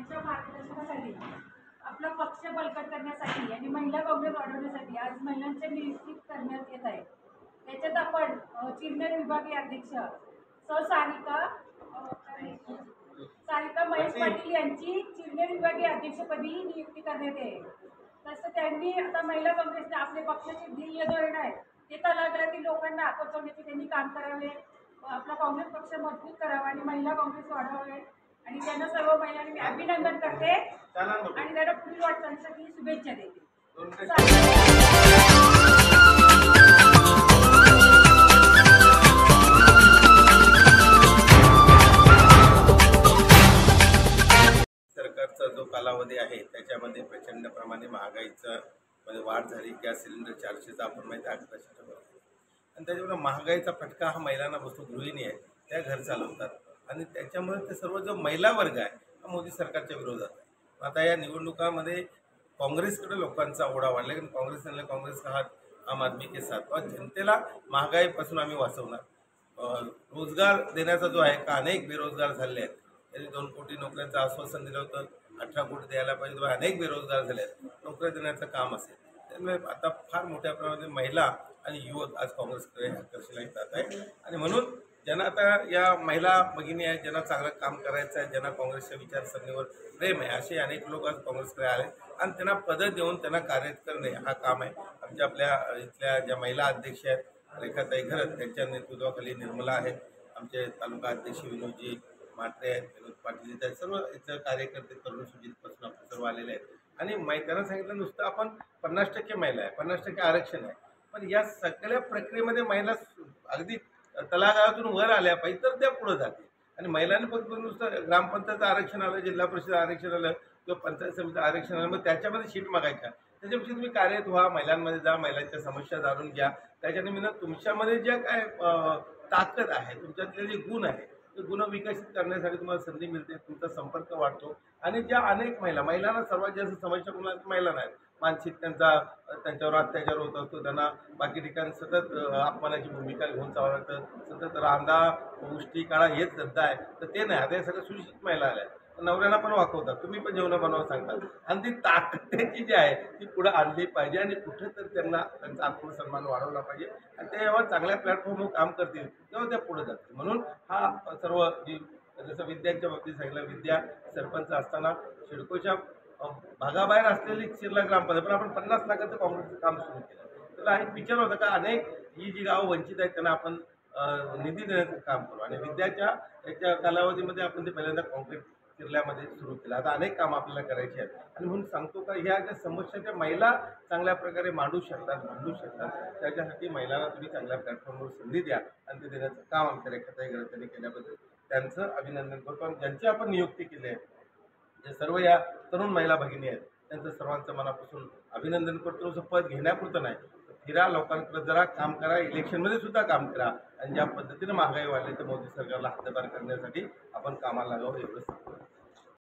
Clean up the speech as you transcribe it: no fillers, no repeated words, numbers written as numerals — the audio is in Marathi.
यांच्या मार्गदर्शनाखाली आपला पक्ष बळकट करण्यासाठी आणि महिला काँग्रेस वाढवण्यासाठी आज महिलांच्या नियुक्ती करण्यात येत आहे। त्याच्यात आपण चिरनेर विभागीय अध्यक्ष सारिका महेश पाटील यांची चिरनेर विभागीय अध्यक्षपदी नियुक्ती करण्यात येईल। तसं त्यांनी आता महिला काँग्रेसने आपले पक्षाचे ध्येय धोरण आहे ते तळागाळातील लोकांना पोहोचवण्याचे त्यांनी काम करावे, आपला काँग्रेस पक्ष मजबूत करावा आणि महिला काँग्रेस वाढवावे आणि त्यांना सर्व महिलांनी मी अभिनंदन करते आणि त्यांना पुढील वाटचालीसाठी शुभेच्छा देते। सरकारचा जो कालावधी आहे त्याच्यामध्ये प्रचंड प्रमाणे महागाईचं वाढ झाली। गॅस सिलेंडर 400चा आपण माहिती 1100च्या वर आणि त्याच्यामुळे महागाईचा फटका हा महिलांना बसतो। गृहिणी आहे त्या घर चालवतात आणि त्याच्यामुळे ते सर्व जो महिला वर्ग आहे हा मोदी सरकारच्या विरोधात आहे। आता या निवडणुकामध्ये काँग्रेसकडे लोकांचा ओढा वाढला की काँग्रेस का हात आम आदमी के साथ और जनतेला महागाईपासून आम्ही वाचवणार। रोजगार देण्याचा जो आहे का अनेक बेरोजगार झाले आहेत। त्यांनी 2 कोटी नोकऱ्यांचं आश्वासन दिलं होतं, 18 कोटी द्यायला पाहिजे, अनेक बेरोजगार झाले आहेत, नोकऱ्या देण्याचं काम असेल। त्यामुळे आता फार मोठ्या प्रमाणात महिला आणि युवक आज काँग्रेसकडे आकर्षित जात आहे आणि म्हणून ज्यांना आता या महिला भगिनी आहेत, ज्यांना चांगलं काम करायचं आहे, ज्यांना काँग्रेसच्या विचारसरणीवर प्रेम आहे, असे अनेक लोक आज काँग्रेसकडे आले आणि त्यांना पदं देऊन त्यांना कार्य करणे हा काम आहे। आपल्या इथल्या ज्या महिला अध्यक्ष आहेत रेखाताई घरत त्यांच्या नेतृत्वाखाली निर्मला आहेत, आमचे तालुका अध्यक्ष विनोदजी मात्रे आहेत, विनोद पाटील आहेत, सर्व इथं कार्यकर्ते तरुण सुजितपासून आपण सर्व आलेले आहेत आणि त्यांना सांगितलं नुसतं आपण 50% महिला आहे, 50% आरक्षण आहे, पण या सगळ्या प्रक्रियेमध्ये महिला अगदी तळागाळातून वर आल्या पाहिजे तर त्या पुढे जाते आणि महिलांनी फक्त नुसतं ग्रामपंचायत आरक्षण आलं, जिल्हा परिषद आरक्षण आलं किंवा पंचायत समिती आरक्षण आलं मग त्याच्यामध्ये सीट मागायच्या। त्याच्यापेक्षा तुम्ही कार्यरत व्हा, महिलांमध्ये जा, महिलांच्या समस्या जाणून घ्या, त्याच्यानिमित्त तुमच्यामध्ये ज्या काय ताकद आहे, तुमच्यातले जे गुण आहे ते गुण विकसित करण्यासाठी तुम्हाला संधी मिळते, तुमचा संपर्क वाढतो आणि ज्या अनेक महिलांना सर्वात जास्त समस्या कोणाला महिलांना आहेत, मानसिक त्यांच्यावर अत्याचार होत असतो, त्यांना बाकी ठिकाणी सतत अपमानाची भूमिका घेऊन चालवं लागतं, सतत रांदा उष्टी काळा हेच धंदा आहे, तर ते नाही। आता हे सगळं सुशिक्षित महिला आल्या, नवऱ्यांना पण वाकवतात, तुम्ही पण जेवण बनवावं सांगतात आणि ती ताकद त्यांची जी आहे ती पुढे आणली पाहिजे आणि कुठे तर त्यांना त्यांचा आत्मसन्मान वाढवला पाहिजे आणि ते जेव्हा चांगल्या प्लॅटफॉर्मवर काम करतील तेव्हा त्या पुढे जातील। म्हणून हा सर्व जी जसं विद्यांच्या बाबतीत सांगितलं, विद्या सरपंच असताना सिडकोच्या भागाबाहेर असलेली शिरला ग्रामपंचायत पण आपण 50 लाखाचं काँग्रेसचं काम सुरू केलं। त्याला एक विचार होता का अनेक ही जी गावं वंचित आहेत त्यांना आपण निधी देण्याचं काम करू आणि विद्याच्या याच्या कालावधीमध्ये आपण ते पहिल्यांदा काँक्रीट जिल्ह्यामध्ये सुरू केलं। आता अनेक कामं आपल्याला करायची आहेत आणि म्हणून सांगतो का ह्या ज्या समस्या त्या महिला चांगल्या प्रकारे मांडू शकतात त्याच्यासाठी महिलांना तुम्ही चांगल्या प्लॅटफॉर्मवर संधी द्या आणि ते देण्याचं काम आमच्या रेखाताई घरत त्यांनी केल्याबद्दल त्यांचं अभिनंदन करतो आणि ज्यांची आपण नियुक्ती केली आहे जे सर्व या तरुण महिला भगिनी आहेत त्यांचं सर्वांचं मनापासून अभिनंदन करतो। असं पद घेण्यापुरतं नाही, फिरा, लोकांकडे जरा काम करा, इलेक्शनमध्ये सुद्धा काम करा आणि ज्या पद्धतीनं महागाई वाढली तर मोदी सरकारला हद्दपार करण्यासाठी आपण कामाला लागावं एवढंच सांगतो।